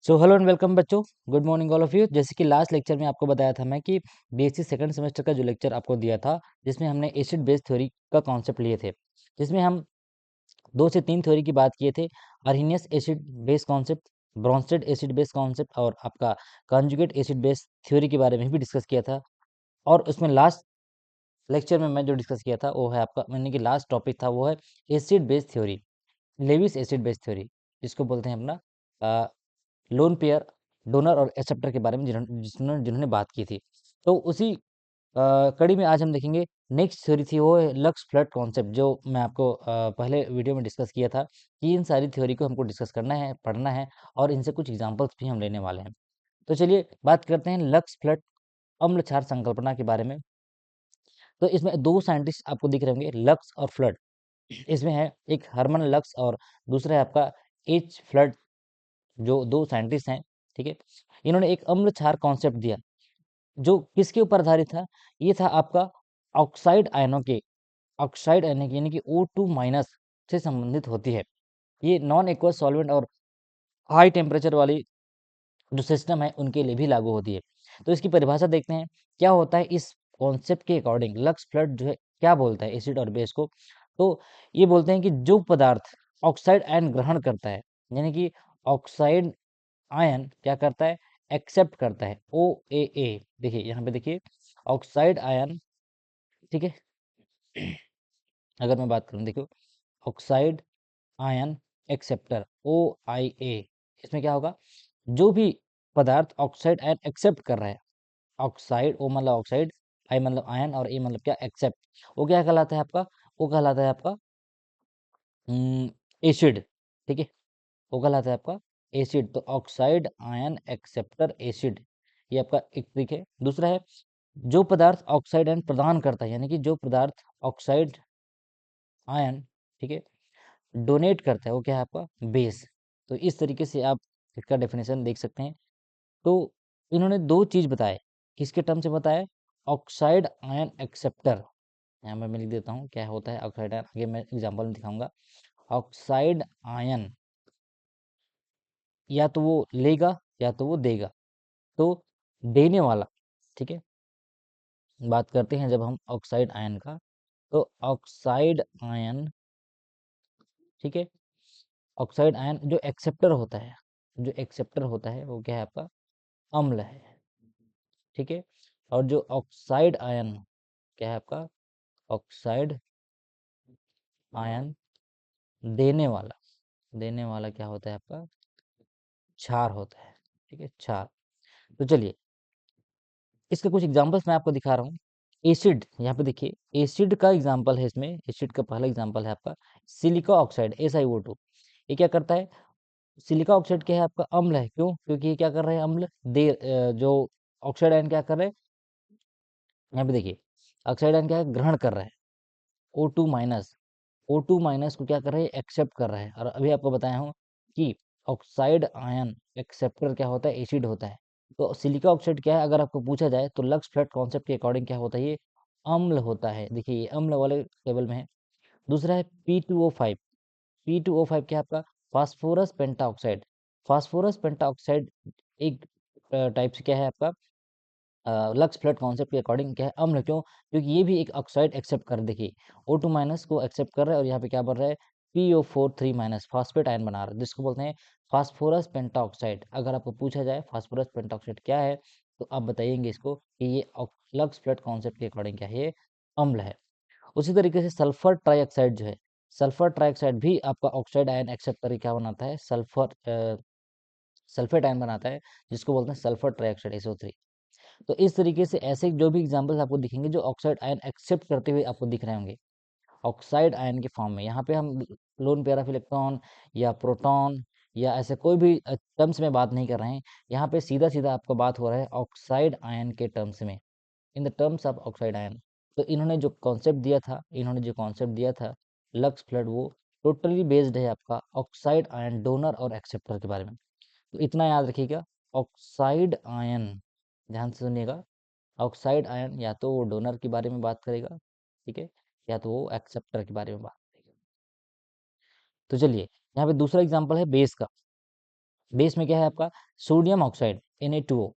So hello and welcome बच्चों। Good morning all of you. जैसे कि लास्ट लेक्चर में आपको बताया था मैं कि बीएससी सेकंड सेमेस्टर का जो लेक्चर आपको दिया था, जिसमें हमने एसिड बेस थ्योरी का कॉन्सेप्ट लिए थे, जिसमें हम 2 से 3 थ्योरी की बात किए थे। Arrhenius acid base concept, Bronsted acid base concept और आपका कॉन्जुगेट एसिड बेस थ्योरी के बारे में भी डिस्कस किया था। और उसमें लास्ट लेक्चर में मैं जो डिस्कस किया था वो है आपका, मैंने कि लास्ट टॉपिक था वो है acid base theory, Lewis acid base theory, जिसको बोलते हैं अपना लोन पेयर, डोनर और एक्सेप्टर के बारे में जिन्होंने जिन्होंने बात की थी। तो उसी कड़ी में आज हम देखेंगे नेक्स्ट थ्योरी थी, वो है लक्स फ्लड कॉन्सेप्ट, जो मैं आपको पहले वीडियो में डिस्कस किया था कि इन सारी थ्योरी को हमको डिस्कस करना है, पढ़ना है और इनसे कुछ एग्जांपल्स भी हम लेने वाले हैं। तो चलिए बात करते हैं लक्स फ्लड अम्ल क्षार संकल्पना के बारे में। तो इसमें दो साइंटिस्ट आपको दिख रहे होंगे, लक्स और फ्लड। इसमें है एक हरमन लक्स और दूसरा है आपका एच फ्लड, जो दो साइंटिस्ट हैं। ठीक है, इन्होंने एक अम्ल क्षार कॉन्सेप्ट दिया जो किसके ऊपर आधारित था। ये था आपका ऑक्साइड आयनों के, ऑक्साइड आयन यानी कि O2- से संबंधित होती है। ये नॉन एक्वस सॉल्वेंट और हाई टेम्परेचर वाली जो सिस्टम है उनके लिए भी लागू होती है। तो इसकी परिभाषा देखते हैं क्या होता है। इस कॉन्सेप्ट के अकॉर्डिंग लक्स फ्लड जो है क्या बोलता है एसिड और बेस को। तो ये बोलते हैं कि जो पदार्थ ऑक्साइड आयन ग्रहण करता है, यानी कि ऑक्साइड आयन क्या करता है, एक्सेप्ट करता है, OAA। देखिए यहाँ पे देखिए ऑक्साइड आयन, ठीक है। अगर मैं बात करूँ, देखो ऑक्साइड आयन एक्सेप्टर OIA, इसमें क्या होगा, जो भी पदार्थ ऑक्साइड आयन एक्सेप्ट कर रहा है, ऑक्साइड O मतलब ऑक्साइड, I मतलब आयन और A मतलब क्या, एक्सेप्ट, वो क्या कहलाता है आपका, वो कहलाता है आपका एसिड। ठीक है, वो कहलाता है आपका एसिड। तो ऑक्साइड आयन एक्सेप्टर एसिड, ये आपका एक तरीके है। दूसरा है जो पदार्थ ऑक्साइड आयन प्रदान करता है, यानी कि जो पदार्थ ऑक्साइड आयन, ठीक है, डोनेट करता है, वो क्या है आपका बेस। तो इस तरीके से आप इसका डेफिनेशन देख सकते हैं। तो इन्होंने दो चीज बताए, किसके टर्म से बताया, ऑक्साइड आयन एक्सेप्टर। यहाँ मैं लिख देता हूँ क्या होता है ऑक्साइड आयन, आगे मैं एग्जाम्पल में दिखाऊंगा। ऑक्साइड आयन या तो वो लेगा या तो वो देगा, तो देने वाला, ठीक है। बात करते हैं जब हम ऑक्साइड आयन का, तो ऑक्साइड आयन, ठीक है, ऑक्साइड आयन जो एक्सेप्टर होता है, जो एक्सेप्टर होता है वो क्या है आपका अम्ल है। ठीक है, और जो ऑक्साइड आयन क्या है आपका, ऑक्साइड आयन देने वाला, देने वाला क्या होता है आपका क्षार होता है। ठीक है, क्षार। तो चलिए इसके कुछ एग्जांपल्स मैं आपको दिखा रहा हूँ। एसिड, यहाँ पे देखिए एसिड का एग्जांपल है, इसमें एसिड का पहला एग्जांपल है आपका सिलिका ऑक्साइड SiO2। ये क्या करता है, सिलिका ऑक्साइड क्या है आपका अम्ल है। क्यों, क्योंकि ये क्या कर रहे हैं अम्ल जो ऑक्साइड आयन क्या कर रहे हैं, यहाँ पे देखिए ऑक्साइड आयन क्या है, ग्रहण कर रहा है O2-, O2- को क्या कर रहा है, एक्सेप्ट कर रहा है। और अभी आपको बताया हूँ कि ऑक्साइड आयन एक्सेप्टर क्या होता है, एसिड होता है। तो सिलिका ऑक्साइड क्या है, अगर आपको पूछा जाए तो लक्स फ्लड कॉन्सेप्ट के अकॉर्डिंग क्या होता है, ये अम्ल होता है। देखिए ये अम्ल वाले टेबल में है। दूसरा है P2O5। P2O5 क्या है आपका फास्फोरस पेंटाऑक्साइड। फास्फोरस पेंटाऑक्साइड एक टाइप से क्या है आपका लक्स फ्लड कॉन्सेप्ट के अकॉर्डिंग क्या है अम्ल। क्यों, क्योंकि ये भी एक ऑक्साइड एक्सेप्ट कर, देखिए O2- को एक्सेप्ट कर रहा है और यहाँ पे क्या बन रहा है PO4 3- फॉस्फेट आयन बना रहा है, जिसको बोलते हैं फास्फोरस पेंटाऑक्साइड। अगर आपको पूछा जाए फास्फोरस पेंटाऑक्साइड क्या है, तो आप बताइएंगे इसको कि ये लक्स फ्लड कॉन्सेप्ट के अकॉर्डिंग क्या है, ये अम्ल है। उसी तरीके से सल्फर ट्राइऑक्साइड जो है, सल्फर ट्राइऑक्साइड भी आपका ऑक्साइड आयन एक्सेप्ट करके क्या बनाता है, सल्फेट आयन बनाता है, जिसको बोलते हैं सल्फर ट्राइऑक्साइड SO3। तो इस तरीके से ऐसे जो भी एग्जांपल्स आपको दिखेंगे जो ऑक्साइड आयन एक्सेप्ट करते हुए आपको दिख रहे होंगे ऑक्साइड आयन के फॉर्म में। यहाँ पे हम लोन पेयर ऑफ इलेक्ट्रॉन या प्रोटॉन या ऐसे कोई भी टर्म्स में बात नहीं कर रहे हैं। यहाँ पे सीधा सीधा आपका बात हो रहा है ऑक्साइड आयन के टर्म्स में, in the terms of oxide ion. तो इन्होंने जो कॉन्सेप्ट दिया था, इन्होंने जो कॉन्सेप्ट दिया था लक्स फ्लड, वो टोटली बेस्ड है आपका ऑक्साइड आयन डोनर और एक्सेप्टर के बारे में। तो इतना याद रखिएगा, ऑक्साइड आयन, ध्यान से सुनिएगा, ऑक्साइड आयन या तो वो डोनर के बारे में बात करेगा, ठीक है, या तो वो एक्सेप्टर के बारे में बात करेगा। तो चलिए यहाँ पे दूसरा एग्जांपल है बेस का। बेस में क्या है आपका सोडियम ऑक्साइड Na2O,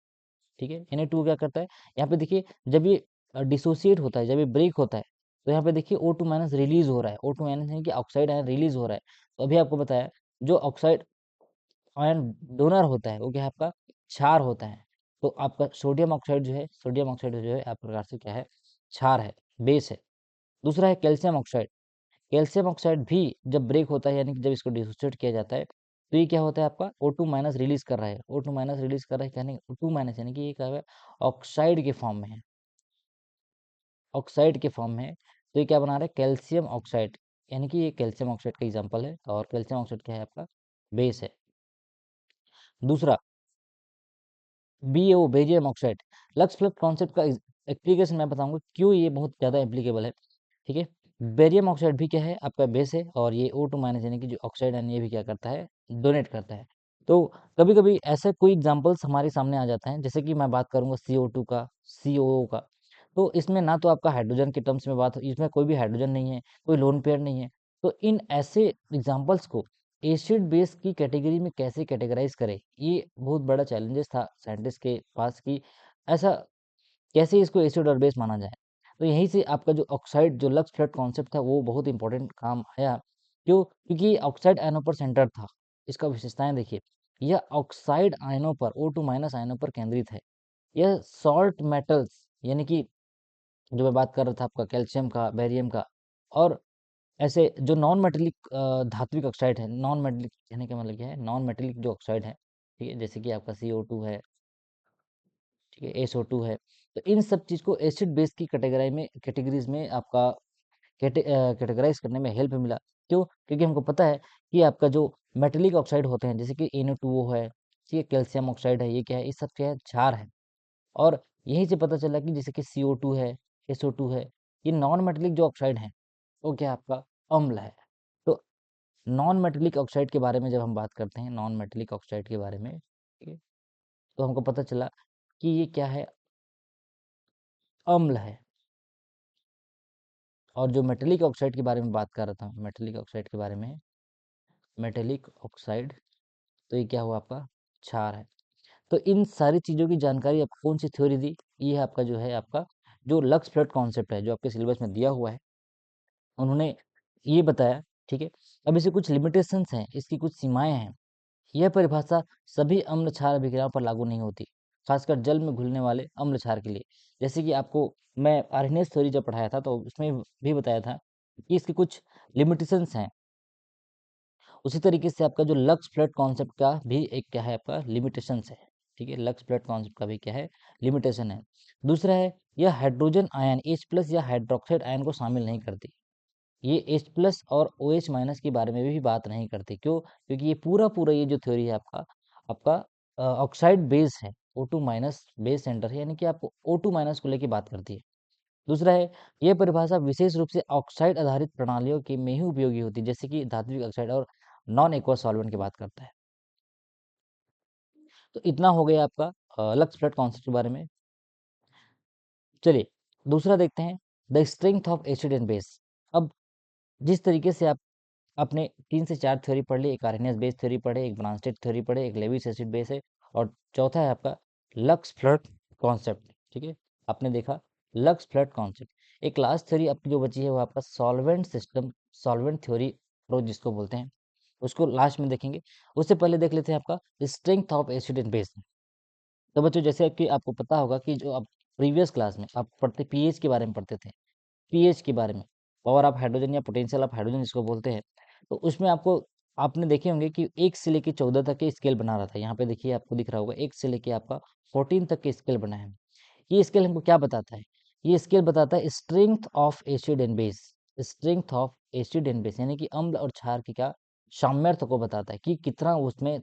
ठीक है। Na2O क्या करता है, यहाँ पे देखिए जब ये डिसोसिएट होता है, जब ये ब्रेक होता है, तो यहाँ पे देखिए O2 माइनस रिलीज हो रहा है, O2 माइनस यानी कि ऑक्साइड आयन रिलीज हो रहा है। तो अभी आपको बताया जो ऑक्साइड आयन डोनर होता है वो क्या है आपका क्षार होता है। तो आपका सोडियम ऑक्साइड जो है, सोडियम ऑक्साइड जो है आप प्रकार से क्या है, क्षार है, बेस है। दूसरा है कैल्शियम ऑक्साइड। कैल्शियम ऑक्साइड भी जब ब्रेक होता है यानी कि जब इसको डिसोसिएट किया जाता है, तो ये क्या होता है आपका O2 माइनस रिलीज कर रहा है, O2 माइनस रिलीज कर रहा है यानी O2 माइनस यानी कि ये क्या है ऑक्साइड के फॉर्म में है, ऑक्साइड के फॉर्म में है। तो ये क्या बना रहा है कैल्शियम ऑक्साइड, यानी कि ये कैल्शियम ऑक्साइड का एग्जाम्पल है। और कैल्शियम ऑक्साइड क्या है आपका बेस है। दूसरा BaO barium oxide. Lux flux concept का एप्लीकेशन मैं बताऊंगा क्यों ये बहुत ज़्यादा एप्लीकेबल है, ठीक है। बेरियम ऑक्साइड भी क्या है आपका बेस है, और ये O2 माइनस यानी कि जो ऑक्साइड है ये भी क्या करता है डोनेट करता है। तो कभी कभी ऐसे कोई एग्जांपल्स हमारे सामने आ जाते हैं, जैसे कि मैं बात करूंगा CO2 का, COO का। तो इसमें ना तो आपका हाइड्रोजन के टर्म्स में बात हो, इसमें कोई भी हाइड्रोजन नहीं है, कोई लोन पेयर नहीं है। तो इन ऐसे एग्जाम्पल्स को एसिड बेस की कैटेगरी में कैसे कैटेगराइज करें, ये बहुत बड़ा चैलेंजेस था साइंटिस्ट के पास कि ऐसा कैसे इसको एसिड और बेस माना जाए। तो यहीं से आपका जो ऑक्साइड जो लक्स फ्लड कॉन्सेप्ट था वो बहुत इंपॉर्टेंट काम आया। क्यों? क्योंकि ऑक्साइड आयनों पर सेंटर था। इसका विशेषताएं देखिए, यह ऑक्साइड आयनों पर O2 माइनस आयनों पर केंद्रित है। यह सॉल्ट मेटल्स यानी कि जो मैं बात कर रहा था आपका कैल्शियम का, बेरियम का, और ऐसे जो नॉन मेटेलिक धात्विक ऑक्साइड है, नॉन मेटेलिक कहने का मतलब क्या है, नॉन मेटेलिक जो ऑक्साइड है, ठीक है, जैसे कि आपका CO2 है, ठीक है, SO2 है। तो इन सब चीज़ को एसिड बेस की कैटेगरीज में आपका कैटेगराइज करने में हेल्प मिला। क्यों? क्योंकि हमको पता है कि आपका जो मेटेलिक ऑक्साइड होते हैं जैसे कि Na2O है, ठीक है, कैल्शियम ऑक्साइड है, ये क्या है, ये सब क्या है क्षार है। और यहीं से पता चला कि जैसे कि CO2 है, SO2 है, ये नॉन मेटेलिक जो ऑक्साइड है वो क्या है आपका अम्ल है। तो नॉन मेटेलिक ऑक्साइड के बारे में जब हम बात करते हैं, नॉन मेटेलिक ऑक्साइड के बारे में, ठीक है, तो हमको पता चला कि ये क्या है, अम्ल है। और जो मेटेलिक ऑक्साइड के बारे में बात कर रहा था, मेटेलिक ऑक्साइड के बारे में, मेटेलिक ऑक्साइड, तो ये क्या हुआ आपका क्षार है। तो इन सारी चीज़ों की जानकारी आपको कौन सी थ्योरी दी, ये है आपका जो है आपका जो लक्स फ्लड कॉन्सेप्ट है जो आपके सिलेबस में दिया हुआ है, उन्होंने ये बताया, ठीक है। अब इसे कुछ लिमिटेशंस हैं, इसकी कुछ सीमाएं हैं। यह परिभाषा सभी अम्ल क्षार अभिक्रियाओं पर लागू नहीं होती, खासकर जल में घुलने वाले अम्ल क्षार के लिए। जैसे कि आपको मैं आर्हेनियस थ्योरी जब पढ़ाया था तो उसमें भी बताया था कि इसके कुछ लिमिटेशंस हैं। उसी तरीके से आपका जो लक्स फ्लड कॉन्सेप्ट का भी एक क्या है आपका लिमिटेशंस है, ठीक है, लक्स फ्लड कॉन्सेप्ट का भी क्या है लिमिटेशन है। दूसरा है यह हाइड्रोजन आयन H+ या हाइड्रोक्साइड आयन को शामिल नहीं करती। ये H+ और OH- माइनस के बारे में भी बात नहीं करती। क्यों? क्योंकि ये पूरा पूरा ये जो थ्योरी है आपका आपका ऑक्साइड बेस है, O2 माइनस बेस सेंटर है, यानी कि आपको O2 माइनस को लेके बात करती है। दूसरा है यह परिभाषा विशेष रूप से ऑक्साइड आधारित प्रणालियों के में ही उपयोगी होती है, जैसे कि धात्विक ऑक्साइड और नॉन एक्वा सॉल्वेंट की बात करता है। तो इतना हो गया आपका लक्स फ्लड कॉन्सेप्ट के बारे में। चलिए दूसरा देखते हैं, the strength of acid and base. अब जिस तरीके से आप आपने 3 से 4 थ्योरी पढ़ ली, एक आर्हेनियस बेस थ्योरी पढ़े, एक ब्रांस्टेड थ्योरी पढ़े, एक लेविस एसिड बेस है, और चौथा है आपका लक्स फ्लड कॉन्सेप्ट, ठीक है। आपने देखा लक्स फ्लड कॉन्सेप्ट। एक लास्ट थ्योरी आपकी जो बची है वो आपका solvent system, solvent theory approach जिसको बोलते हैं, उसको लास्ट में देखेंगे। उससे पहले देख लेते हैं आपका strength of acid and base. तो बच्चों जैसे कि आपको पता होगा कि जो आप प्रीवियस क्लास में आप पढ़ते पीएच के बारे में पढ़ते थे, पीएच के बारे में, पावर ऑफ हाइड्रोजन या पोटेंशियल ऑफ हाइड्रोजन जिसको बोलते हैं, तो उसमें आपको आपने देखे होंगे कि 1 से लेके 14 तक के स्केल बना रहा था। यहाँ पे देखिए आपको दिख रहा होगा 1 से लेके आपका 14 तक के स्केल बना है। ये स्केल हमको क्या बताता है? ये स्केल बताता है strength of acid and base, strength of acid and base यानी कि अम्ल और क्षार की क्या सामर्थ्य को बताता है कि कितना उसमें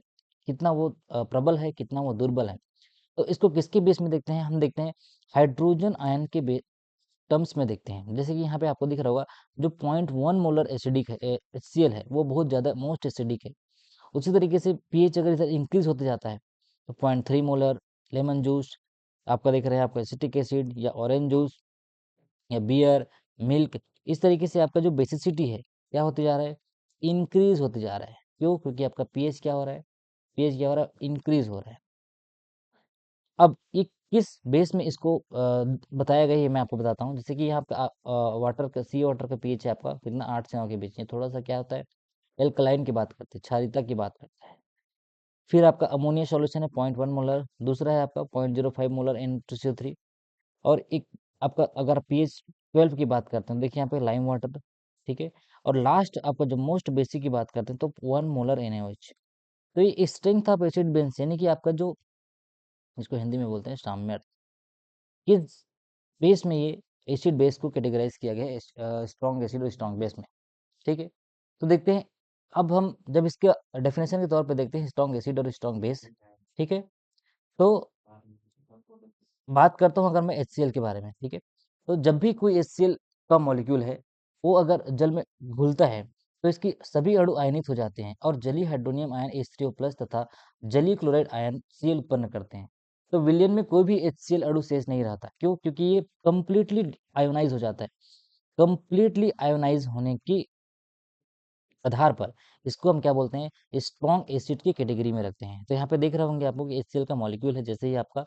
कितना वो प्रबल है, कितना वो दुर्बल है। तो इसको किसके बेस में देखते हैं? हम देखते हैं हाइड्रोजन आयन के टर्म्स में देखते हैं। जैसे कि यहाँ पे आपको दिख रहा होगा जो 0.1 मोलर एसिडिक है, HCl है, वो बहुत ज़्यादा मोस्ट एसिडिक है। उसी तरीके से पीएच अगर इधर इंक्रीज होते जाता है तो 0.3 मोलर लेमन जूस आपका देख रहे हैं, आपका एसिटिक एसिड या ऑरेंज जूस या बियर, मिल्क, इस तरीके से आपका जो बेसिसिटी है क्या होते जा रहा है, इंक्रीज होते जा रहा है। क्यों? क्योंकि आपका पीएच क्या हो रहा है, pH क्या हो रहा है, इंक्रीज हो रहा है। अब ये किस बेस में इसको बताया गया, ये मैं आपको बताता हूँ। जैसे कि यहाँ पे वाटर का, सी वाटर का पीएच है आपका कितना, 8 से 9 के बीच में, थोड़ा सा क्या होता है, एल्कलाइन की बात करते हैं, क्षारीयता की बात करते हैं। फिर आपका अमोनिया सॉल्यूशन है 0.1 मोलर, दूसरा है आपका 0.05 मोलर N2CO3, और एक आपका अगर पीएच 12 की बात करते हैं, देखिए यहाँ पे लाइम वाटर, ठीक है। और लास्ट आपका जो मोस्ट बेसिक की बात करते हैं तो 1 मोलर NaOH। तो ये स्ट्रेंथ ऑफ एसिड बेस, यानी कि आपका जो, इसको हिंदी में बोलते हैं साम्य, किस बेस में ये एसिड बेस को कैटेगराइज किया गया है, स्ट्रॉन्ग एसिड और स्ट्रॉन्ग बेस में, ठीक है। तो देखते हैं, अब हम जब इसके डेफिनेशन के तौर पे देखते हैं स्ट्रॉन्ग एसिड और स्ट्रॉन्ग बेस, ठीक है। तो बात करता हूँ अगर मैं HCl के बारे में, ठीक है। तो जब भी कोई HCl का मॉलिक्यूल है, वो अगर जल में घुलता है तो इसकी सभी अणु आयनित हो जाते हैं और जलीय हाइड्रोनियम आयन H3O+ तथा जलीय क्लोराइड आयन Cl उत्पन्न करते हैं। तो विलयन में कोई भी HCl अणु शेष नहीं रहता, क्यों? क्योंकि ये कंप्लीटली आयोनाइज हो जाता है। कंप्लीटली आयोनाइज होने की आधार पर इसको हम क्या बोलते हैं, स्ट्रॉन्ग एसिड की कैटेगरी में रखते हैं। तो यहाँ पे देख रहे होंगे आपको कि HCl का मॉलिक्यूल है, जैसे ही आपका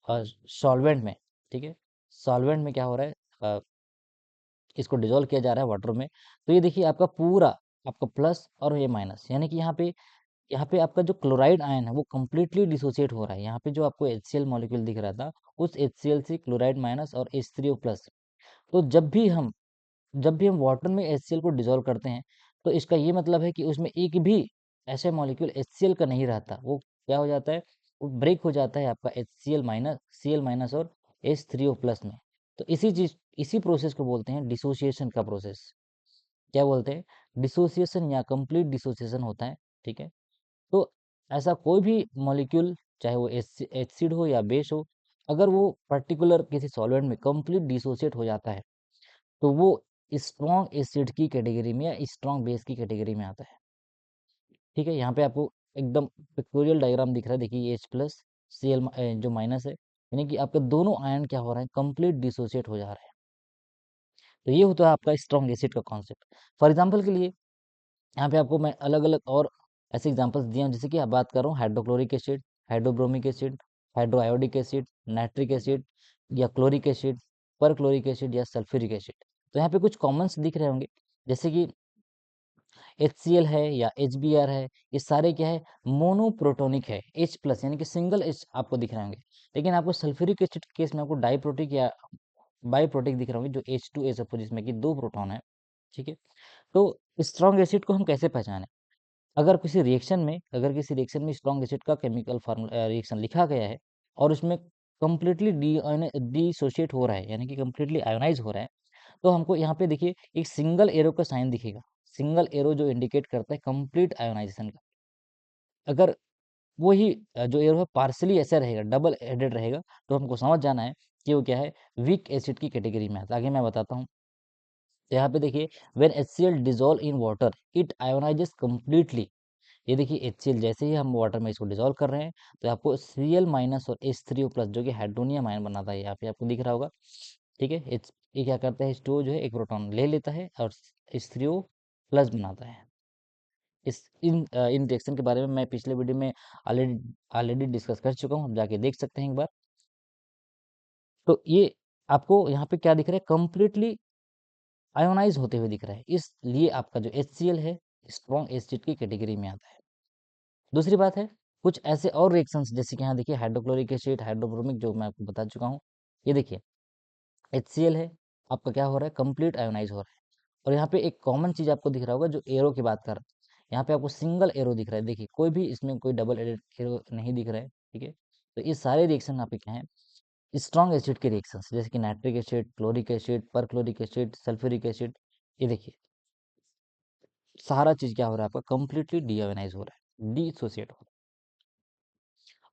सॉल्वेंट में, ठीक है, सॉल्वेंट में क्या हो रहा है, इसको डिजोल्व किया जा रहा है वाटर में। तो ये देखिए आपका पूरा, आपका प्लस और ये माइनस, यानी कि यहाँ पे आपका जो क्लोराइड आयन है वो कंप्लीटली डिसोसिएट हो रहा है। यहाँ पे जो आपको HCl मॉलिक्यूल दिख रहा था, उस HCl से क्लोराइड माइनस और H3O+। तो जब भी हम वाटर में HCl को डिजोल्व करते हैं, तो इसका ये मतलब है कि उसमें एक भी ऐसे मॉलिक्यूल HCl का नहीं रहता, वो क्या हो जाता है, वो ब्रेक हो जाता है आपका HCl माइनस, Cl- और H3O+ में। तो इसी प्रोसेस को बोलते हैं डिसोसिएशन का प्रोसेस। क्या बोलते हैं, डिसोसिएशन या कंप्लीट डिसोसिएशन होता है, ठीक है। तो ऐसा कोई भी मॉलिक्यूल, चाहे वो एसिड हो या बेस हो, अगर वो पर्टिकुलर किसी सॉल्वेंट में कंप्लीट डिसोसिएट हो जाता है, तो वो स्ट्रॉन्ग एसिड की कैटेगरी में या स्ट्रॉन्ग बेस की कैटेगरी में आता है, ठीक है। यहाँ पे आपको एकदम पिक्टोरियल डायग्राम दिख रहा है, देखिए H+Cl जो माइनस है, यानी कि आपके दोनों आयन क्या हो रहे हैं, कंप्लीट डिसोसिएट हो जा रहे हैं। तो ये होता है आपका स्ट्रॉन्ग एसिड का कॉन्सेप्ट। फॉर एग्जाम्पल के लिए यहाँ पे आपको मैं अलग अलग और ऐसे एग्जांपल्स दिए हैं, जैसे कि आप बात कर रहा हूँ hydrochloric acid, hydrobromic acid, hydroiodic acid, nitric acid या क्लोरिक एसिड, परक्लोरिक एसिड या सल्फ्यूरिक एसिड। तो यहाँ पे कुछ कॉमन्स दिख रहे होंगे, जैसे कि HCl है या HBr है, ये सारे क्या है, मोनोप्रोटोनिक है, H+ यानी कि सिंगल H आपको दिख रहे होंगे। लेकिन आपको सल्फ्यूरिक एसिड के केस में आपको डाइप्रोटिक या बाइप्रोटिक दिख रहे होंगे, जो H2SO4, जिसमें कि 2 प्रोटॉन है, ठीक है। तो स्ट्रॉन्ग एसिड को हम कैसे पहचानें? अगर किसी रिएक्शन में स्ट्रॉन्ग एसिड का केमिकल फार्मूला रिएक्शन लिखा गया है और उसमें कंप्लीटली डिसोशिएट हो रहा है, यानी कि कंप्लीटली आयोनाइज हो रहा है, तो हमको यहाँ पे देखिए एक सिंगल एरो का साइन दिखेगा, सिंगल एरो जो इंडिकेट करता है कंप्लीट आयोनाइजेशन का। अगर वही जो एरो है पार्सली ऐसा रहेगा, डबल हेडेड रहेगा, तो हमको समझ जाना है कि वो क्या है, वीक एसिड की कैटेगरी में आता है। आगे मैं बताता हूँ। तो यहाँ पे देखिए, when HCl dissolve in water it ionises completely. ये देखिए HCl जैसे ही हम वाटर में इसको डिजोल्व कर रहे हैं, तो आपको Cl- और H3O+ जो कि हाइड्रोनियम आयन बनाता है, यहाँ पे आपको दिख रहा होगा, ठीक है। ये क्या करता है, H2O जो है एक प्रोटॉन ले लेता है और H3O+ बनाता है। इन रिएक्शन के बारे में मैं पिछले वीडियो में ऑलरेडी ऑलरेडी डिस्कस कर चुका हूँ, आप जाके देख सकते हैं एक बार। तो ये आपको यहाँ पे क्या दिख रहा है, कंप्लीटली आयोनाइज होते हुए दिख रहा है, इसलिए आपका जो HCl है स्ट्रॉन्ग एसिड की कैटेगरी में आता है। दूसरी बात है, कुछ ऐसे और रिएक्शंस, जैसे कि यहाँ देखिए हाइड्रोक्लोरिक एसिड, हाइड्रोब्रोमिक, जो मैं आपको बता चुका हूँ। ये देखिए HCl है, आपका क्या हो रहा है, कंप्लीट आयोनाइज हो रहा है। और यहाँ पे एक कॉमन चीज आपको दिख रहा होगा, जो एरो की बात कर रहा है, यहाँ पे आपको सिंगल एरो दिख रहा है, देखिए कोई भी इसमें कोई डबल एरो नहीं दिख रहा है, ठीक है। तो ये सारे रिएक्शन यहाँ पे क्या है, स्ट्रॉन्ग एसिड के रिएक्शन, जैसे कि nitric acid, chloric acid, perchloric acid, sulphuric acid. ये देखिए सारा चीज क्या हो रहा है, आपका कंप्लीटली डीआयोनाइज हो रहा है, डिसोसिएट हो रहा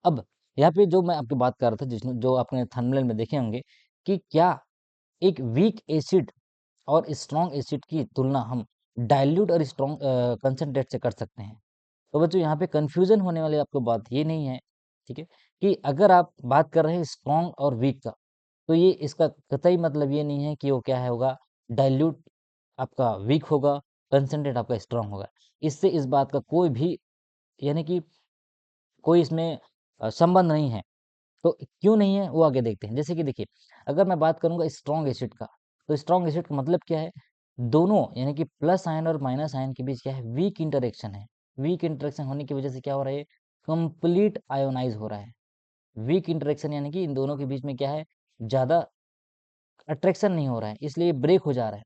है। अब यहाँ पे जो मैं आपकी बात कर रहा था, जिसमें जो आपने थंबनेल में देखे होंगे, कि क्या एक वीक एसिड और स्ट्रॉन्ग एसिड की तुलना हम डाइल्यूट और स्ट्रॉन्ग कंसंट्रेट से कर सकते हैं। तो बच्चों यहाँ पे कंफ्यूजन होने वाली आपको बात ये नहीं है, ठीक है, कि अगर आप बात कर रहे हैं स्ट्रॉन्ग और वीक का, तो ये इसका कतई मतलब ये नहीं है कि वो क्या है होगा, डाइल्यूट आपका वीक होगा, कंसंट्रेट आपका स्ट्रॉन्ग होगा। इससे इस बात का कोई भी, यानी कि कोई इसमें संबंध नहीं है। तो क्यों नहीं है वो आगे देखते हैं। जैसे कि देखिए, अगर मैं बात करूंगा स्ट्रॉन्ग एसिड का, तो स्ट्रॉन्ग एसिड का मतलब क्या है, दोनों यानी कि प्लस आयन और माइनस आयन के बीच क्या है, वीक इंटरेक्शन है। वीक इंटरेक्शन होने की वजह से क्या हो रहा है, कंप्लीट आयोनाइज हो रहा है। वीक इंटरेक्शन यानी कि इन दोनों के बीच में क्या है, ज्यादा अट्रैक्शन नहीं हो रहा है, इसलिए ब्रेक हो जा रहा है।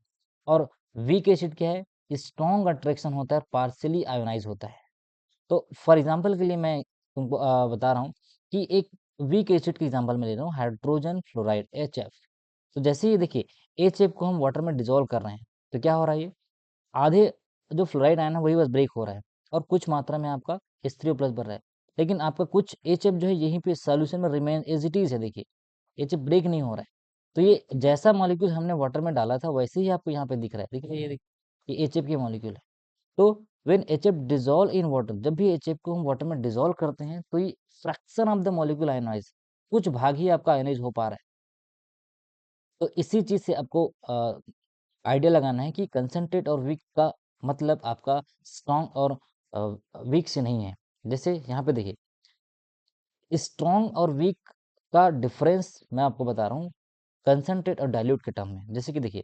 और वीक एसिड क्या है, स्ट्रॉन्ग अट्रैक्शन होता है, पार्शियली आयोनाइज होता है। तो फॉर एग्जाम्पल के लिए मैं तुमको बता रहा हूँ कि एक वीक एसिड की एग्जाम्पल में ले रहा हूँ, हाइड्रोजन फ्लोराइड HF। तो जैसे ये देखिए, HF को हम वाटर में डिजोल्व कर रहे हैं, तो क्या हो रहा है, ये आधे जो फ्लोराइड आयन है वही बस ब्रेक हो रहा है, और कुछ मात्रा में आपका H3O+ बढ़ रहा है। लेकिन आपका कुछ HF जो है यहीं पे सॉल्यूशन में रिमेन एज इट इज है। देखिए HF ब्रेक नहीं हो रहा है। तो ये जैसा मॉलिक्यूल हमने वाटर में डाला था वैसे ही आपको यहाँ पे दिख रहा है। देखिए ये देखिए, ये HF के मॉलिक्यूल है। तो when HF dissolve in water, जब भी HF को हम वाटर में डिजोल्व करते हैं तो ये fraction of the molecule ionise, कुछ भाग ही आपका आयनाइज हो पा रहा है। तो इसी चीज से आपको आइडिया लगाना है कि कंसंट्रेट और वीक का मतलब आपका स्ट्रॉन्ग और वीक से नहीं है। जैसे यहाँ पे देखिए, स्ट्रॉन्ग और वीक का डिफरेंस मैं आपको बता रहा हूँ कंसंट्रेट और डाइल्यूट के टर्म में। जैसे कि देखिए,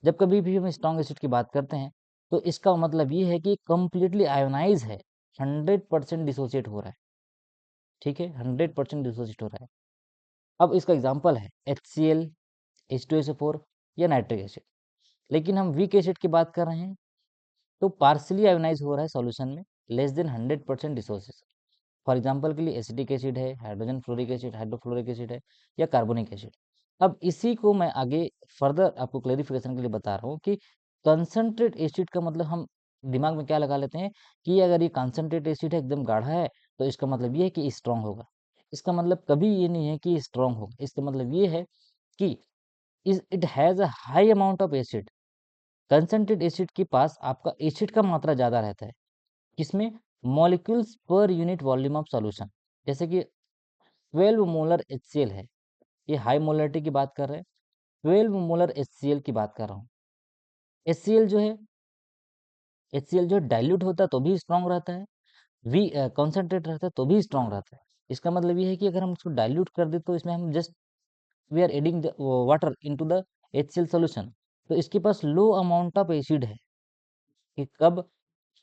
जब कभी भी हम स्ट्रॉन्ग एसिड की बात करते हैं तो इसका मतलब ये है कि कंप्लीटली आयोनाइज है, 100% डिसोसिएट हो रहा है। ठीक है, 100% डिसोसिएट हो रहा है। अब इसका एग्जाम्पल है HCl, H2SO4 या नाइट्रिक एसिड। लेकिन हम वीक एसिड की बात कर रहे हैं तो पार्सली आयोनाइज हो रहा है सॉल्यूशन में, less than 100% dissociation. For example के लिए एसिटिक एसिड है, hydrogen fluoric acid, hydrofluoric acid है, या कार्बोनिक एसिड। अब इसी को मैं आगे फर्दर आपको क्लेरिफिकेशन के लिए बता रहा हूँ कि कंसंट्रेट एसिड का मतलब हम दिमाग में क्या लगा लेते हैं कि अगर ये कंसंट्रेट एसिड है, एकदम गाढ़ा है, तो इसका मतलब ये है कि स्ट्रांग होगा। इसका मतलब कभी ये नहीं है कि स्ट्रांग होगा। इसका मतलब ये है कि it has a high amount of acid. Concentrate acid के पास आपका एसिड का मात्रा ज्यादा रहता है, किसमें, molecules per unit volume of solution. जैसे कि 12 मोलर HCl है, ये हाई मोलरिटी की बात कर रहे हैं। 12 मोलर HCl की बात कर रहा हूँ। HCl जो है, HCl जो डाइल्यूट होता है तो भी स्ट्रांग रहता है, वी कॉन्सेंट्रेट रहता है तो भी स्ट्रांग रहता है। इसका मतलब ये है कि अगर हम उसको डाइल्यूट कर दे तो इसमें हम just we are adding the water into the HCl solution, तो इसके पास लो अमाउंट ऑफ एसिड है। कि कब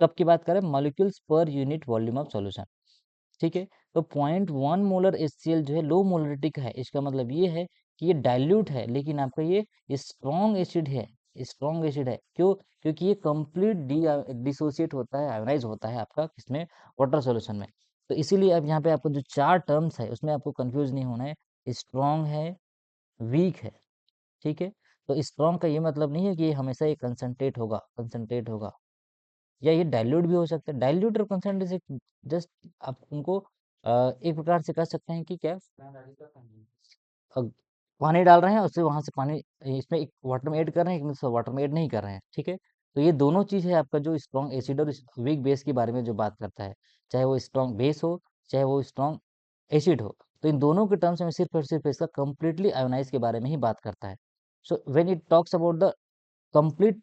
कब की बात करें, molecules per unit volume of solution. ठीक है, तो 0.1 मोलर HCl जो है लो मोलरिटी का है। इसका मतलब ये है कि ये डाइल्यूट है, लेकिन आपका ये स्ट्रॉन्ग एसिड है। स्ट्रॉन्ग एसिड है क्यों, क्योंकि ये कंप्लीट डिसोसिएट होता है, आयोनाइज होता है आपका किसमें, वाटर सॉल्यूशन में। तो इसीलिए अब यहाँ पे आपको जो चार टर्म्स है उसमें आपको कंफ्यूज नहीं होना है। स्ट्रॉन्ग है, वीक है। ठीक है, तो स्ट्रॉन्ग का ये मतलब नहीं है कि ये हमेशा ये कंसंट्रेट होगा, या ये डाइल्यूट भी हो सकता है। डाइल्यूट और कंसंट्रेट जस्ट आप उनको एक प्रकार से कह सकते हैं कि क्या, अ, पानी डाल रहे हैं उससे वहां से पानी इसमें एक वाटर में ऐड कर रहे हैं, एक में वाटर में ऐड नहीं कर रहे हैं। ठीक है, तो ये दोनों चीज है आपका जो स्ट्रॉन्ग एसिड और वीक बेस के बारे में जो बात करता है, चाहे वो स्ट्रॉन्ग बेस हो चाहे वो स्ट्रॉन्ग एसिड हो। तो इन दोनों के टर्म्स में सिर्फ और सिर्फ इसका कंप्लीटली आयोनाइज के बारे में ही बात करता है। So when it talks about the complete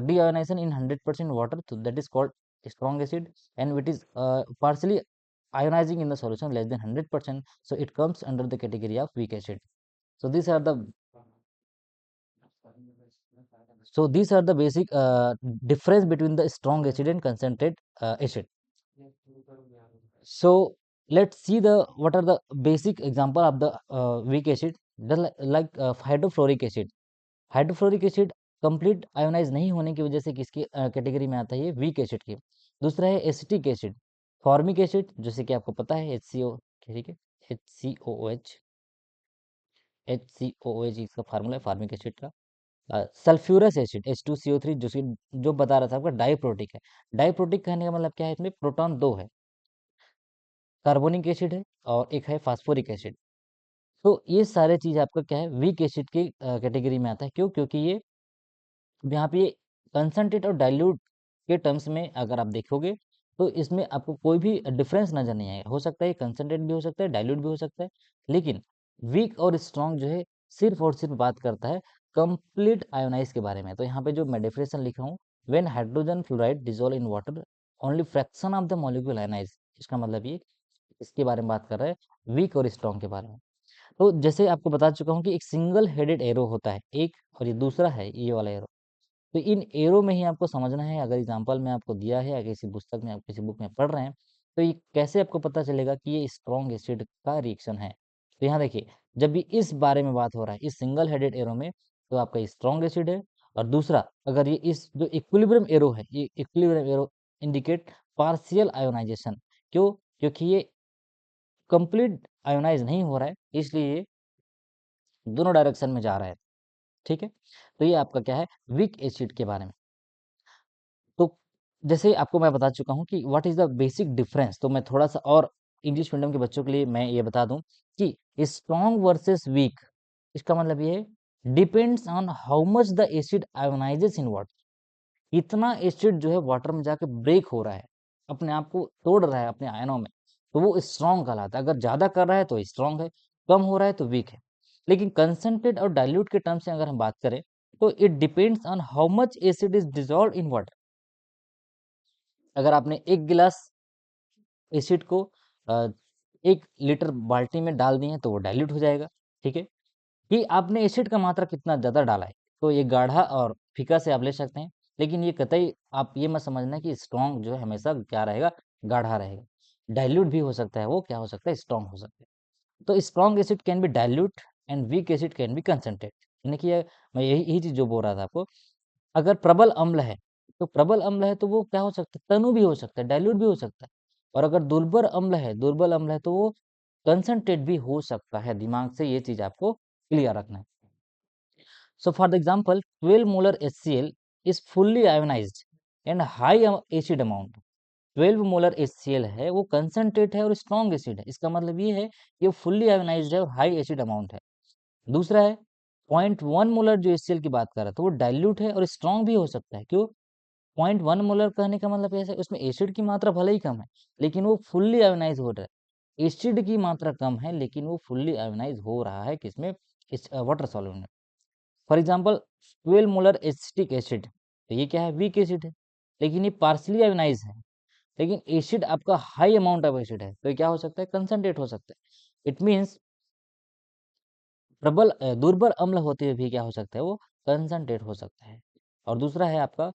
deionization in 100% water, so that is called strong acid, and it is partially ionizing in the solution less than 100%, so it comes under the category of weak acid. So these are the basic difference between the strong acid and concentrate acid. So let's see the what are the basic example of the weak acid, like hydrofluoric acid. Hydrofluoric acid complete ionise नहीं होने की वजह से किसकी category में आता है, ये वीक एसिड की। दूसरा है एसिटिक एसिड, फॉर्मिक एसिड, जैसे कि आपको पता है HCO। ठीक है, HCOOH, HCOOH इसका फार्मूला है फार्मिक एसिड का। सल्फ्यूरस एसिड H2CO3, जो बता रहा था आपका डाइप्रोटिक है। डाइप्रोटिक कहने का मतलब क्या है, इसमें प्रोटॉन दो है। कार्बोनिक एसिड है और एक है फास्फोरिक एसिड। तो ये सारे चीज आपका क्या है, वीक एसिड की कैटेगरी में आता है। क्यों, क्योंकि ये यहाँ पे कंसंट्रेट और डाइल्यूट के टर्म्स में अगर आप देखोगे तो इसमें आपको कोई भी डिफरेंस नजर नहीं आएगा। हो सकता है कंसंट्रेट भी हो सकता है, डाइल्यूट भी हो सकता है, लेकिन वीक और स्ट्रॉन्ग जो है सिर्फ और सिर्फ बात करता है कंप्लीट आयोनाइज के बारे में। तो यहाँ पे जो मैं डेफिनेशन लिखा हूँ, when hydrogen fluoride dissolve in water only fraction of the molecule ionise, इसका मतलब ये इसके बारे में बात कर रहे हैं, वीक और स्ट्रॉन्ग के बारे में। तो जैसे आपको बता चुका हूँ कि एक सिंगल हेडेड एरो होता है एक, और ये दूसरा है ये वाला एरो। तो इन एरो में ही आपको समझना है, अगर एग्जाम्पल में आपको दिया है या किसी पुस्तक में आप किसी बुक में पढ़ रहे हैं, तो ये कैसे आपको पता चलेगा कि ये स्ट्रॉन्ग एसिड का रिएक्शन है। तो यहाँ देखिए, जब भी इस बारे में बात हो रहा है इस सिंगल हेडेड एरो में, तो आपका स्ट्रॉन्ग एसिड है। और दूसरा, अगर ये इस जो इक्विलिब्रियम एरो है, ये equilibrium arrow indicate partial ionisation. क्यों? क्योंकि ये कंप्लीट आयोनाइज नहीं हो रहा है, इसलिए ये दोनों डायरेक्शन में जा रहा है। ठीक है, तो ये आपका क्या है, वीक एसिड के बारे में। तो जैसे आपको मैं बता चुका हूँ कि what is the basic difference, तो मैं थोड़ा सा और इंग्लिश मीडियम के बच्चों के लिए मैं ये बता दूं कि स्ट्रॉन्ग वर्सेस वीक, इसका मतलब ये है depends on how much the acid ionises in water. इतना एसिड जो है वाटर में जाके ब्रेक हो रहा है, अपने आप को तोड़ रहा है अपने आयनों में, तो वो स्ट्रॉन्ग कहलाता है। अगर ज्यादा कर रहा है तो स्ट्रॉन्ग है, कम हो रहा है तो वीक है। लेकिन कंसंट्रेट और डाइल्यूट के टर्म से अगर हम बात करें, तो it depends on how much acid is dissolve in water. अगर आपने एक गिलास एसिड को 1 लीटर बाल्टी में डाल दिए तो वो डाइल्यूट हो जाएगा। ठीक है, कि आपने एसिड का मात्रा कितना ज़्यादा डाला है, तो ये गाढ़ा और फीका से आप ले सकते हैं। लेकिन ये कतई आप ये मत समझना कि स्ट्रॉन्ग जो है हमेशा क्या रहेगा, गाढ़ा रहेगा। डाइल्यूट भी हो सकता है, वो क्या हो सकता है, स्ट्रॉन्ग हो सकता है। तो strong acid can be dilute and weak acid can be concentrate. देखिए, मैं यही चीज़ जो बोल रहा था आपको, अगर प्रबल अम्ल है, तो प्रबल अम्ल है तो वो क्या हो सकता है, तनु भी हो सकता है, डाइल्यूट भी हो सकता है। और अगर दुर्बल अम्ल है तो वो कंसंट्रेट भी हो सकता है। दिमाग से ये चीज आपको क्लियर रखना है। So for the example 12 molar HCl is fully ionised and high acid amount. 12 molar HCl है, वो कंसंट्रेट है और स्ट्रॉन्ग एसिड है। इसका मतलब ये है कि वो फुल्ली आयोनाइज्ड है और हाई एसिड अमाउंट है। दूसरा है 0.1 मोलर जो HCl की बात कर रहा था, वो डाइल्यूट है और स्ट्रॉन्ग भी हो सकता है। क्यों? 0.1 मोलर कहने का मतलब ऐसा है, उसमें एसिड की मात्रा भले ही कम है, लेकिन वो फुल्ली आयोनाइज हो रहा है। एसिड की मात्रा कम है, लेकिन वो फुल्ली आयोनाइज हो रहा है किसमें, इस वाटर सॉल्यूट में। For example 12 molar acetic acid, तो ये क्या है, वीक एसिड है, लेकिन ये पार्सली आयोनाइज है। लेकिन एसिड आपका हाई अमाउंट ऑफ एसिड है, तो ये क्या हो सकता है, कंसंट्रेट हो सकता है। इट मीन्स दुर्बल अम्ल होते हुए भी क्या हो सकता है, वो कंसंट्रेट हो सकता है। और दूसरा है आपका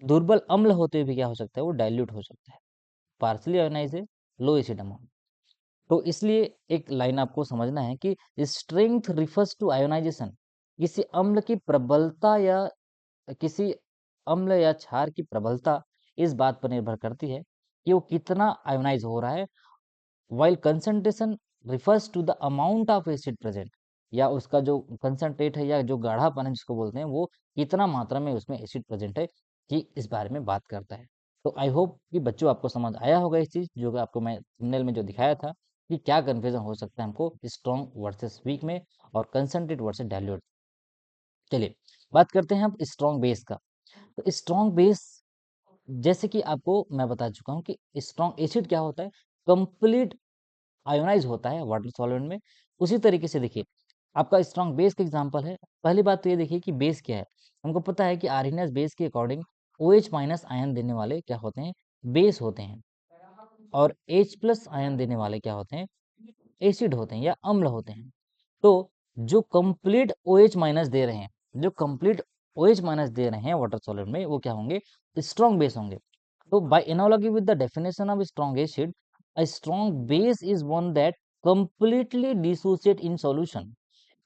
दुर्बल अम्ल होते हुए भी क्या हो सकता है, वो डाइल्यूट हो सकता है। पार्सली आयोनाइज है, लो एसिड अमाउंट। तो इसलिए एक लाइन आपको समझना है कि स्ट्रेंथ रिफर्स टू आयोनाइजेशन। किसी अम्ल की प्रबलता या किसी अम्ल या क्षार की प्रबलता इस बात पर निर्भर करती है कि वो कितना आयोनाइज हो रहा है। While concentration refers to the amount of acid present, या उसका जो कंसंट्रेट है या जो गाढ़ापन है जिसको बोलते हैं, वो कितना मात्रा में उसमें एसिड प्रेजेंट है, कि इस बारे में बात करता है। तो आई होप कि बच्चों आपको समझ आया होगा इस चीज जो कि आपको मैं थंबनेल में जो दिखाया था, कि क्या कन्फ्यूजन हो सकता है हमको स्ट्रॉन्ग वर्सेस वीक में और कंसंट्रेट वर्सेस डाइल्यूट। चलिए बात करते हैं हम स्ट्रॉन्ग बेस का। तो स्ट्रॉन्ग बेस, जैसे कि आपको मैं बता चुका हूँ कि स्ट्रॉन्ग एसिड क्या होता है, कंप्लीट आयोनाइज होता है वाटर सॉल्वेंट में। उसी तरीके से देखिए, आपका स्ट्रॉन्ग बेस का एग्जांपल है। पहली बात तो ये देखिए कि बेस क्या है। हमको पता है कि आर्हीनियस बेस के अकॉर्डिंग OH माइनस आयन देने वाले क्या होते हैं, बेस होते हैं। और H प्लस आयन देने वाले क्या होते हैं, एसिड होते हैं या अम्ल होते हैं। तो जो कंप्लीट OH माइनस दे रहे हैं, जो कंप्लीट OH माइनस दे रहे हैं वाटर सॉलिड में, वो क्या होंगे, स्ट्रॉन्ग बेस होंगे। तो by analogy with the definition of strong acid, a strong base is one that completely dissociate in solution.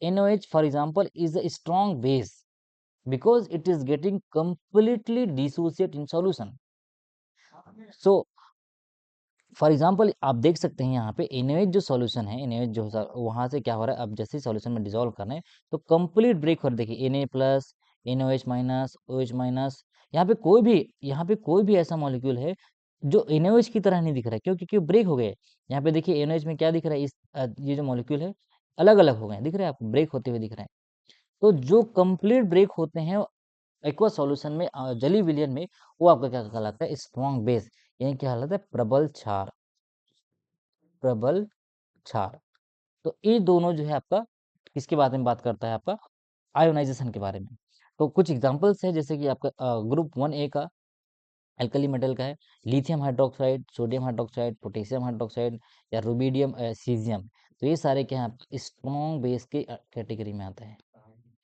NOH, for example, is a strong base because it is getting completely dissociate in solution. So for example आप देख सकते हैं यहाँ पे NaOH जो solution है, NaOH जो वहां से क्या हो रहा है, अब जैसे सॉल्यूशन में डिजोल्व कर रहे हैं तो कंप्लीट ब्रेक हो रहा है। देखिए Na plus, NaOH minus, OH minus, यहाँ पे कोई भी ऐसा मॉलिक्यूल है जो NaOH की तरह नहीं दिख रहा है। क्यों? क्योंकि ब्रेक हो गए। यहाँ पे देखिए NaOH में क्या दिख रहा है, ये जो मॉलिक्यूल है अलग अलग हो गए, दिख रहे हैं आपको, ब्रेक होते हुए दिख रहे हैं। तो जो कंप्लीट ब्रेक होते हैं एक्वा सॉल्यूशन में, जली विलियन में, वो आपका क्या कहलाता है, स्ट्रॉन्ग बेस। यानी क्या कहलाता है, प्रबल क्षार। प्रबल क्षार। तो ये दोनों जो है आपका किसके बारे में बात करता है, आपका आयोनाइजेशन के बारे में। तो कुछ एग्जांपल्स है, जैसे कि आपका ग्रुप 1A का अल्कली मेटल का है lithium hydroxide, sodium hydroxide, potassium hydroxide या रुबिडियम सीजियम। तो ये सारे क्या है, स्ट्रॉन्ग बेस के कैटेगरी में आता है,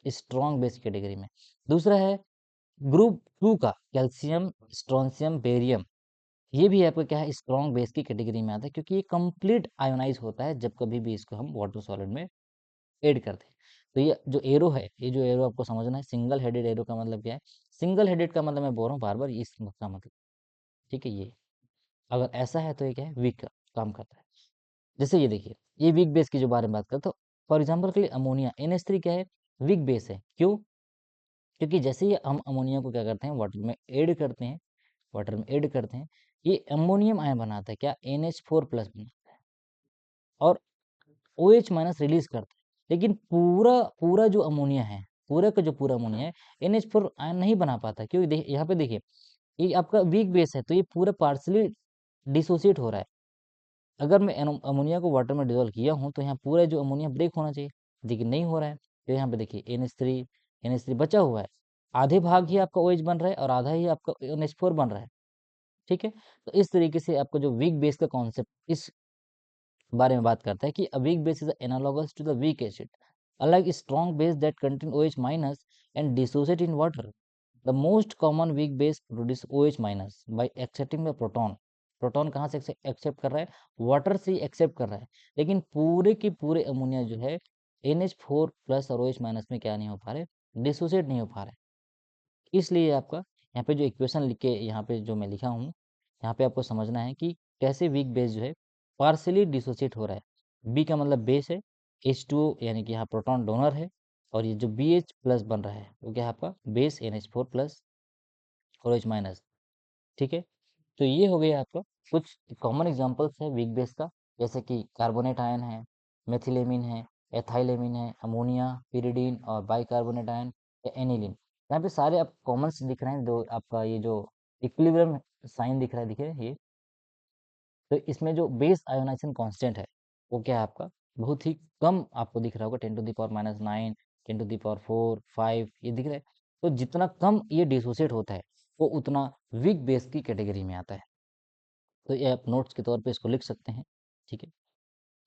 स्ट्रॉन्ग बेस कैटेगरी में। दूसरा है ग्रुप 2 का कैल्शियम, स्ट्रोंशियम, बेरियम। ये भी आपका क्या है, स्ट्रॉन्ग बेस की कैटेगरी में आता है, क्योंकि ये कंप्लीट आयोनाइज होता है जब कभी भी इसको हम वाटर सॉलिड में ऐड करते हैं। तो ये जो एरो है, ये जो एरो आपको समझना है, सिंगल हेडेड एरो का मतलब क्या है, सिंगल हेडेड का मतलब मैं बोल रहा हूँ बार बार इसका मतलब, ठीक है। ये अगर ऐसा है तो ये क्या है, वीक काम करता है। जैसे ये देखिए, ये वीक बेस की जो बारे में बात करते, तो फॉर एग्जाम्पल के लिए अमोनिया NH3 क्या है, वीक बेस है। क्यों? क्योंकि जैसे ही हम अमोनिया को क्या करते हैं, वाटर में ऐड करते हैं, वाटर में ऐड करते हैं, ये अमोनियम आयन बनाता है, क्या, NH4 प्लस बनाता है और OH माइनस रिलीज करता है। लेकिन पूरा पूरा जो अमोनिया है, पूरा का जो पूरा अमोनिया है, NH4 आयन नहीं बना पाता। क्योंकि यहाँ पे देखिए, ये आपका वीक बेस है, तो ये पूरा पार्सली डिसोसिएट हो रहा है। अगर मैं अमोनिया को वाटर में डिजोल्व किया हूँ तो यहाँ पूरा जो अमोनिया ब्रेक होना चाहिए, लेकिन नहीं हो रहा है। तो यहाँ पे देखिए NH3 बचा हुआ है, आधे भाग ही आपका OH बन रहा है और आधा ही आपका NH4 बन रहा है, ठीक है। तो इस तरीके से आपको जो वीक बेस का कॉन्सेप्ट इस बारे में बात करता है कि a weak base is analogous to the weak acid, unlike strong base that contain OH minus and dissociate in water. The most common weak base produce OH minus by accepting the proton. Proton कहाँ से accept कर रहा है, water से ही accept कर रहा है। लेकिन पूरे के पूरे अमोनिया जो है NH4 प्लस और OH माइनस में क्या नहीं हो पा रहे, डिसोसिएट नहीं हो पा रहे। इसलिए आपका यहाँ पे जो इक्वेशन लिख के यहाँ पे जो मैं लिखा हूँ, यहाँ पे आपको समझना है कि कैसे वीक बेस जो है पार्सली डिसोसिएट हो रहा है। बी का मतलब बेस है, H2O यानी कि यहाँ प्रोटॉन डोनर है, और ये जो BH प्लस बन रहा है वो क्या है, आपका बेस NH4 प्लस और OH माइनस, ठीक है। तो ये हो गया आपका कुछ कॉमन एग्जांपल्स है वीक बेस का, जैसे कि कार्बोनेट आयन है, मेथिलेमिन है, एथाइलेमिन है, अमोनिया, पिरिडीन और बाइकार्बोनेट आयन या एनिलीन। यहाँ पे सारे आप कॉमन्स दिख रहे हैं, दो आपका ये जो इक्विलिब्रियम साइन दिख रहा है, दिखे ये। तो इसमें जो बेस आयोनाइजेशन कांस्टेंट है वो क्या है आपका, बहुत ही कम आपको दिख रहा होगा, 10⁻⁹, 10⁻4, 5 ये दिख रहा है। तो जितना कम ये डिसोसिएट होता है वो उतना वीक बेस की कैटेगरी में आता है। तो ये आप नोट्स के तौर पे इसको लिख सकते हैं, ठीक है।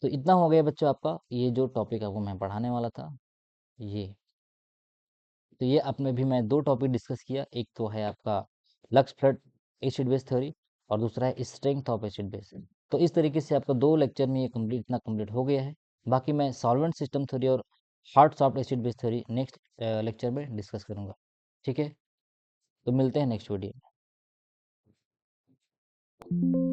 तो इतना हो गया बच्चों आपका ये जो टॉपिक आपको मैं पढ़ाने वाला था ये। तो ये आप में भी मैं दो टॉपिक डिस्कस किया, एक तो है आपका lux flood acid base theory और दूसरा है स्ट्रेंथ ऑफ एसिड बेस। तो इस तरीके से आपका दो लेक्चर में ये कंप्लीट इतना कंप्लीट हो गया है। बाकी मैं सॉल्वेंट सिस्टम थ्योरी और hard soft acid base theory next lecture में डिस्कस करूँगा, ठीक है। तो मिलते हैं नेक्स्ट वीडियो में।